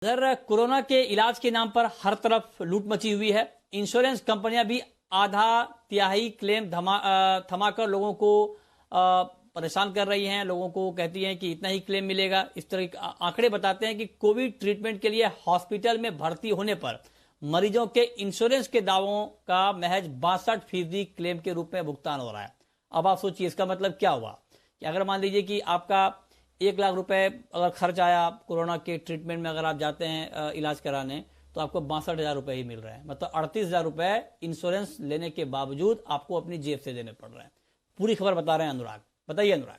अगर कोरोना के इलाज के नाम पर हर तरफ लूट मची हुई है, इंश्योरेंस कंपनियां भी आधा तिहाई क्लेम थमाकर लोगों को परेशान कर रही हैं। लोगों को कहती हैं कि इतना ही क्लेम मिलेगा। इस तरह के आंकड़े बताते हैं कि कोविड ट्रीटमेंट के लिए हॉस्पिटल में भर्ती होने पर मरीजों के इंश्योरेंस के दावों का महज 62% क्लेम के रूप में भुगतान हो रहा है। अब आप सोचिए इसका मतलब क्या हुआ कि अगर मान लीजिए कि आपका 1 लाख रुपए अगर खर्च आया कोरोना के ट्रीटमेंट में, अगर आप जाते हैं इलाज कराने, तो आपको 62,000 रुपए ही मिल रहे हैं। मतलब 38,000 रुपए इंश्योरेंस लेने के बावजूद आपको अपनी जेब से देने पड़ रहे हैं। पूरी खबर बता रहे हैं अनुराग। बताइए अनुराग।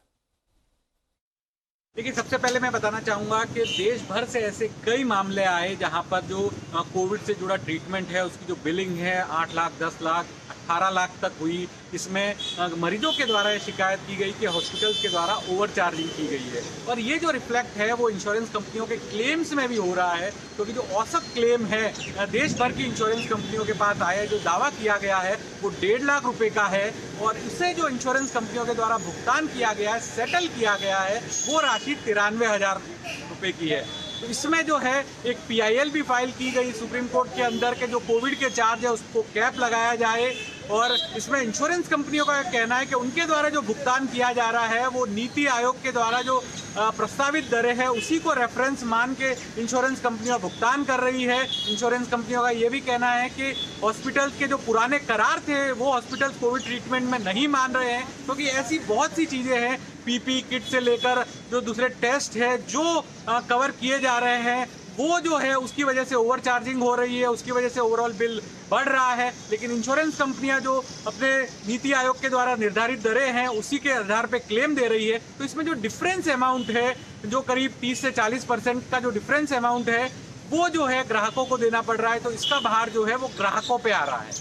देखिए, सबसे पहले मैं बताना चाहूँगा कि देश भर से ऐसे कई मामले आए जहाँ पर जो कोविड से जुड़ा ट्रीटमेंट है उसकी जो बिलिंग है 8 लाख, 10 लाख, 18 लाख तक हुई। इसमें मरीजों के द्वारा शिकायत की गई कि हॉस्पिटल्स के द्वारा ओवर चार्जिंग की गई है, और ये जो रिफ्लेक्ट है वो इंश्योरेंस कंपनियों के क्लेम्स में भी हो रहा है, क्योंकि जो औसत क्लेम है देश भर की इंश्योरेंस कंपनियों के पास आया, जो दावा किया गया है वो 1.5 लाख रुपए का है, और इसे जो इंश्योरेंस कंपनियों के द्वारा भुगतान किया गया है, सेटल किया गया है, वो राशि 93,000 रुपए की है। तो इसमें जो है एक PIL भी फाइल की गई सुप्रीम कोर्ट के अंदर के जो कोविड के चार्ज है उसको कैप लगाया जाए, और इसमें इंश्योरेंस कंपनियों का कहना है कि उनके द्वारा जो भुगतान किया जा रहा है वो नीति आयोग के द्वारा जो प्रस्तावित दरें है उसी को रेफरेंस मान के इंश्योरेंस कंपनियां भुगतान कर रही है। इंश्योरेंस कंपनियों का ये भी कहना है कि हॉस्पिटल्स के जो पुराने करार थे वो हॉस्पिटल्स कोविड ट्रीटमेंट में नहीं मान रहे हैं, क्योंकि ऐसी बहुत सी चीज़ें हैं, PPE किट से लेकर जो दूसरे टेस्ट है जो कवर किए जा रहे हैं वो जो है उसकी वजह से ओवर चार्जिंग हो रही है, उसकी वजह से ओवरऑल बिल बढ़ रहा है। लेकिन इंश्योरेंस कंपनियां जो अपने नीति आयोग के द्वारा निर्धारित दरें हैं उसी के आधार पे क्लेम दे रही है। तो इसमें जो डिफरेंस अमाउंट है, जो करीब 30 से 40% का जो डिफरेंस अमाउंट है वो जो है ग्राहकों को देना पड़ रहा है। तो इसका भार जो है वो ग्राहकों पे आ रहा है।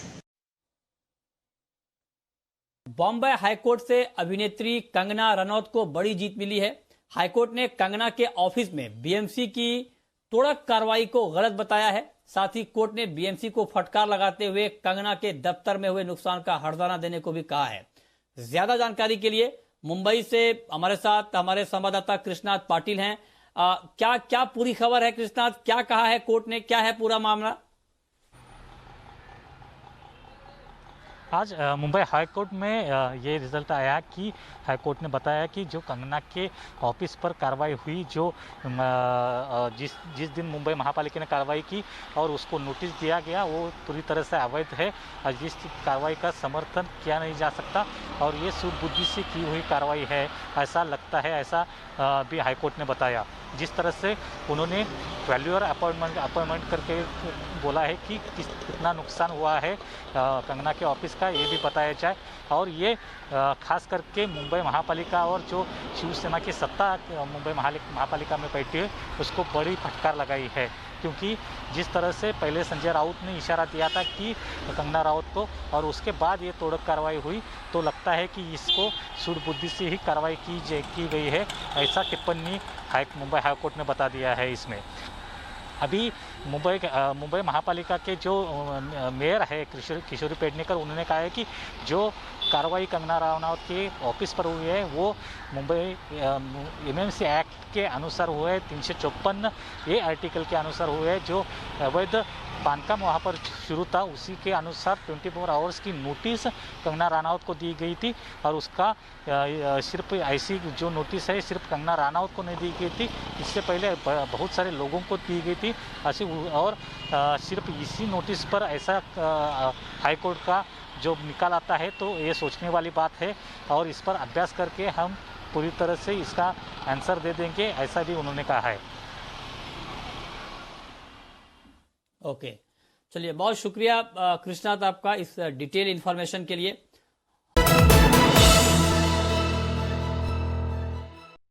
बॉम्बे हाईकोर्ट से अभिनेत्री कंगना रनौत को बड़ी जीत मिली है। हाईकोर्ट ने कंगना के ऑफिस में BMC की तोड़क कार्रवाई को गलत बताया है। साथ ही कोर्ट ने BMC को फटकार लगाते हुए कंगना के दफ्तर में हुए नुकसान का हर्जाना देने को भी कहा है। ज्यादा जानकारी के लिए मुंबई से हमारे साथ हमारे संवाददाता कृष्णाथ पाटिल हैं। क्या क्या पूरी खबर है कृष्णाथ? क्या कहा है कोर्ट ने, क्या है पूरा मामला? आज मुंबई हाईकोर्ट में ये रिजल्ट आया कि हाईकोर्ट ने बताया कि जो कंगना के ऑफिस पर कार्रवाई हुई, जो जिस दिन मुंबई महापालिका ने कार्रवाई की और उसको नोटिस दिया गया, वो पूरी तरह से अवैध है और जिस कार्रवाई का समर्थन किया नहीं जा सकता और ये सूझबूझ से की हुई कार्रवाई है ऐसा लगता है। ऐसा भी हाईकोर्ट ने बताया। जिस तरह से उन्होंने वैल्यूअर अपॉइंटमेंट करके बोला है कि कितना नुकसान हुआ है कंगना के ऑफिस का, ये भी बताया जाए। और ये खास करके मुंबई महापालिका और जो शिवसेना की सत्ता मुंबई महापालिका में बैठी है उसको बड़ी फटकार लगाई है, क्योंकि जिस तरह से पहले संजय राउत ने इशारा दिया था कि कंगना राउत को, और उसके बाद ये तोड़क कार्रवाई हुई, तो लगता है कि इसको सूझबूझ से ही कार्रवाई की गई है, ऐसा टिप्पणी मुंबई हाईकोर्ट ने बता दिया है। इसमें अभी मुंबई महापालिका के जो मेयर है किशोरी पेडनेकर, उन्होंने कहा है कि जो कार्रवाई कंगना राणावत के ऑफिस पर हुई है वो मुंबई MMC एक्ट के अनुसार हुए, 354 ये आर्टिकल के अनुसार हुए, जो अवैध बांधकाम वहाँ पर शुरू था उसी के अनुसार 24 आवर्स की नोटिस कंगना राणावत को दी गई थी, और उसका सिर्फ ऐसी जो नोटिस है सिर्फ कंगना राणावत को नहीं दी गई थी, इससे पहले बहुत सारे लोगों को दी गई थी ऐसी, और सिर्फ इसी नोटिस पर ऐसा हाईकोर्ट का जो निकाल आता है तो ये सोचने वाली बात है, और इस पर अभ्यास करके हम पूरी तरह से इसका आंसर दे देंगे, ऐसा भी उन्होंने कहा है। ओके, चलिए, बहुत शुक्रिया कृष्णाथ आपका इस डिटेल इन्फॉर्मेशन के लिए।